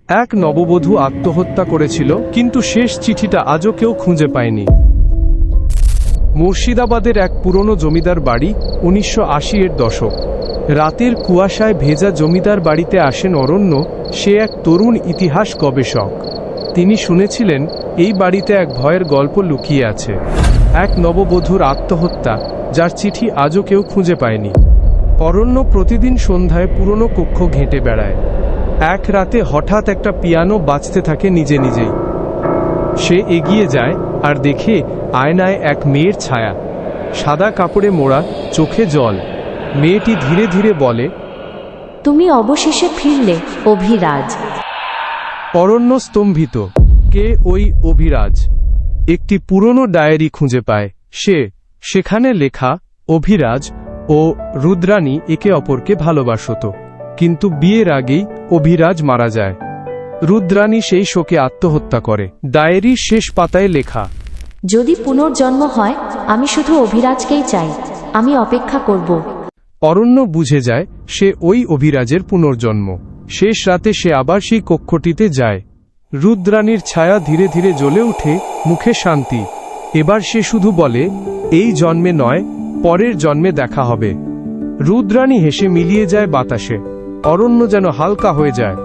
এক নববধূ আত্মহত্যা করেছিল, কিন্তু শেষ চিঠিটা আজও কেউ খুঁজে পায়নি। মুর্শিদাবাদের এক পুরনো জমিদার বাড়ি, 1980-এর দশক। রাতের কুয়াশায় ভেজা জমিদার বাড়িতে আসেন অরণ্য। সে এক তরুণ ইতিহাস গবেষক। তিনি শুনেছিলেন এই বাড়িতে এক ভয়ের গল্প লুকিয়ে আছে, এক নববধূর আত্মহত্যা যার চিঠি আজও কেউ খুঁজে পায়নি। অরণ্য প্রতিদিন সন্ধ্যায় পুরনো কক্ষ ঘেঁটে বেড়ায়। এক রাতে হঠাৎ একটা পিয়ানো বাজতে থাকে নিজে নিজেই। সে এগিয়ে যায় আর দেখে আয়নায় এক মেয়ের ছায়া, সাদা কাপড়ে মোড়া, চোখে জল। মেয়েটি ধীরে ধীরে বলে, তুমি অবশেষে ফিরলে, অভিরাজ। অরণ্য স্তম্ভিত। কে ওই অভিরাজ? একটি পুরনো ডায়েরি খুঁজে পায় সে। সেখানে লেখা, অভিরাজ ও রুদ্রাণী একে অপরকে ভালোবাসত, কিন্তু বিয়ের আগেই অভিরাজ মারা যায়। রুদ্রাণী সেই শোকে আত্মহত্যা করে। ডায়েরির শেষ পাতায় লেখা, যদি পুনর্জন্ম হয়, আমি শুধু অভিরাজকেই চাই। আমি অপেক্ষা করব। অরণ্য বুঝে যায় সে ওই অভিরাজের পুনর্জন্ম। শেষ রাতে সে আবার সেই কক্ষটিতে যায়। রুদ্রাণীর ছায়া ধীরে ধীরে জ্বলে ওঠে, মুখে শান্তি। এবার সে শুধু বলে, এই জন্মে নয়, পরের জন্মে দেখা হবে। রুদ্রাণী হেসে মিলিয়ে যায় বাতাসে। অরণ্য যেন হালকা হয়ে যায়।